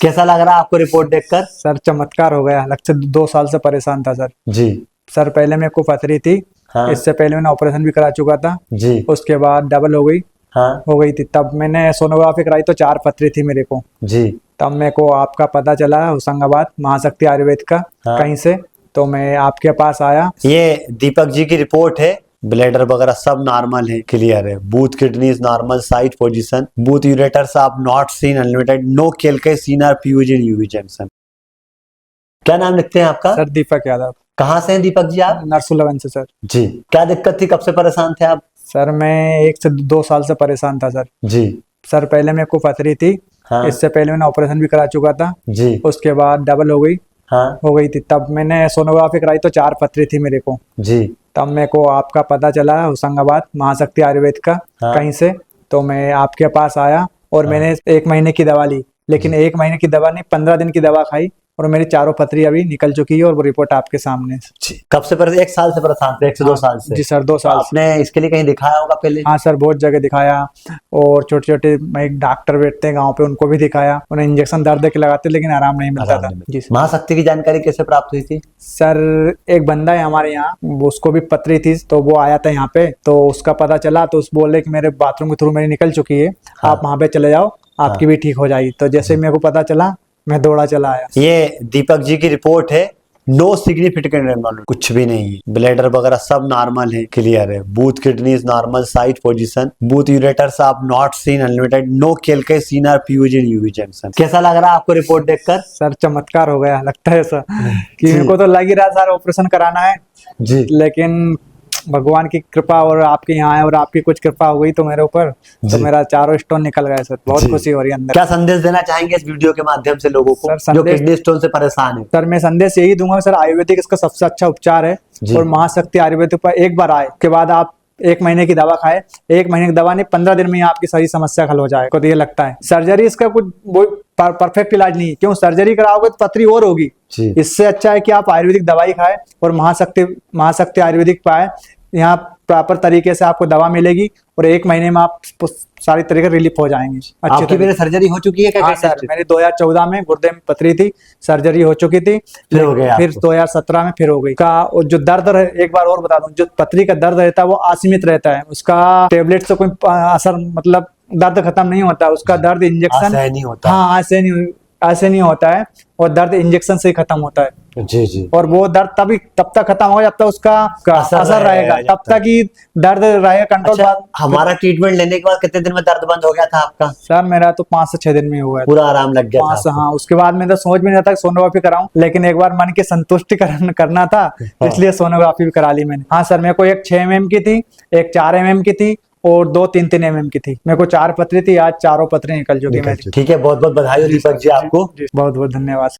कैसा लग रहा है आपको रिपोर्ट देखकर? सर चमत्कार हो गया। लगभग 2 साल से परेशान था सर। जी। सर पहले मेरे को पथरी थी। हाँ। इससे पहले मैंने ऑपरेशन भी करा चुका था। जी। उसके बाद डबल हो गई। हाँ। हो गई थी, तब मैंने सोनोग्राफी कराई तो 4 पथरी थी मेरे को। जी। तब मेरे को आपका पता चला होशंगाबाद महाशक्ति आयुर्वेद का। हाँ। कहीं से तो मैं आपके पास आया। ये दीपक जी की रिपोर्ट है। ब्लैडर वगैरह सब नॉर्मल है, क्लियर है। Both kidneys normal, site position, both ureters आप नॉट सीन अनलिमिटेड, नो केलके सीनर फ्यूज इन यूवी जंक्शन। क्या नाम लिखते हैं आपका? सर दीपक यादव। कहाँ से हैं दीपक जी आप? नरसुलगंज से सर। जी। क्या दिक्कत थी, कब से परेशान थे आप? सर मैं 1 से 2 साल से परेशान था सर। जी। सर पहले मेरे को पथरी थी। हाँ। इससे पहले मैंने ऑपरेशन भी करा चुका था। जी। उसके बाद डबल हो गई। हाँ। हो गई थी, तब मैंने सोनोग्राफी कराई तो 4 पथरी थी मेरे को। जी। तब मेरे को आपका पता चला होशंगाबाद महाशक्ति आयुर्वेद का। हाँ। कहीं से तो मैं आपके पास आया और मैंने 1 महीने की दवा ली, लेकिन 1 महीने की दवा नहीं, 15 दिन की दवा खाई और मेरी 4 पथरी अभी निकल चुकी है और वो रिपोर्ट आपके सामने। कब से परेशान? 1 साल से परेशान थे? 1 से 2 साल से? जी सर, 2 साल से। आपने इसके लिए कहीं दिखाया होगा पहले? हाँ सर, बहुत जगह दिखाया और छोटे छोटे एक डॉक्टर बैठते हैं गांव पे, उनको भी दिखाया। उन्हें इंजेक्शन दर्द के लगाते लेकिन आराम नहीं मिलता था। जी सर। महाशक्ति की जानकारी कैसे प्राप्त हुई थी? सर एक बंदा है हमारे यहाँ, उसको भी पथरी थी तो वो आया था यहाँ पे, तो उसका पता चला तो उस बोले कि मेरे बाथरूम के थ्रू मेरी निकल चुकी है। हाँ। आप वहाँ पे चले जाओ, आपकी भी ठीक हो जाएगी। तो जैसे मेरे को पता चला मैं दौड़ा चला आया। ये दीपक जी की रिपोर्ट है। नो सिग्निफिकेंट एब्नॉर्मल, कुछ भी नहीं है। ब्लैडर वगैरह सब नॉर्मल है, क्लियर है। Both kidneys normal, site position, both ureters आप नॉट सीन अनलिमिटेड, नो केलके सीनर फ्यूज इन यूवी जंक्शन। कैसा लग रहा है आपको रिपोर्ट देखकर? सर चमत्कार हो गया। लगता है सर कि मेरे को तो लग ही रहा सर ऑपरेशन कराना है जी। लेकिन भगवान की कृपा और आपके यहाँ आए और आपकी कुछ कृपा हो गई तो मेरे ऊपर, तो मेरा 4 स्टोन निकल गए सर। बहुत खुशी हो रही है अंदर। क्या संदेश देना चाहेंगे इस वीडियो के माध्यम से लोगों को सर, जो किडनी स्टोन से परेशान है? सर मैं संदेश यही दूंगा सर, आयुर्वेदिक इसका सबसे अच्छा उपचार है और महाशक्ति आयुर्वेद पर एक बार आए के बाद आप 1 महीने की दवा खाए। 1 महीने की दवा नहीं, 15 दिन में ही आपकी सारी समस्या हल हो जाए। तो ये लगता है सर्जरी इसका कुछ वो परफेक्ट इलाज नहीं है। क्यों? सर्जरी कराओगे तो पथरी और होगी। इससे अच्छा है कि आप आयुर्वेदिक दवाई खाए और महाशक्ति आयुर्वेदिक पाए। यहाँ प्रॉपर तरीके से आपको दवा मिलेगी और 1 महीने में आप सारी तरीके रिलीफ हो जाएंगे। आपकी मेरे सर्जरी हो चुकी है क्या? हाँ सर, मेरी 2014 में गुर्दे में पथरी थी, सर्जरी हो चुकी थी, फिर हो गया। फिर 2017 में फिर हो गई का। और जो दर्द एक बार और बता दूं, जो पथरी का दर्द रहता है वो असीमित रहता है। उसका टेबलेट से कोई असर, मतलब दर्द खत्म नहीं होता। उसका दर्द इंजेक्शन नहीं होता। हाँ, ऐसे नहीं होता है और दर्द इंजेक्शन से ही खत्म होता है। जी जी। और वो दर्द तब तक खत्म होगा जब तक उसका असर रहेगा, तब तक ही दर्द रहेगा कंट्रोल। अच्छा, हमारा ट्रीटमेंट लेने के बाद कितने दिन में दर्द बंद हो गया था आपका? सर मेरा तो 5 से 6 दिन में हुआ है। पूरा आराम लग गया 5 था? हाँ, उसके बाद में तो सोच भी नहीं था सोनोग्राफी कराऊं, लेकिन एक बार मन की संतुष्टि करना था इसलिए सोनोग्राफी भी करा ली मैंने। हाँ सर, मेरे को एक 6 mm की थी, एक 4 mm की थी और 2 3 mm की थी। मेरे को 4 पथरी थी, आज चारों पथरी निकल चुकी है मेरी। ठीक है, बहुत बहुत बधाई हो दीपक जी आपको। बहुत बहुत धन्यवाद।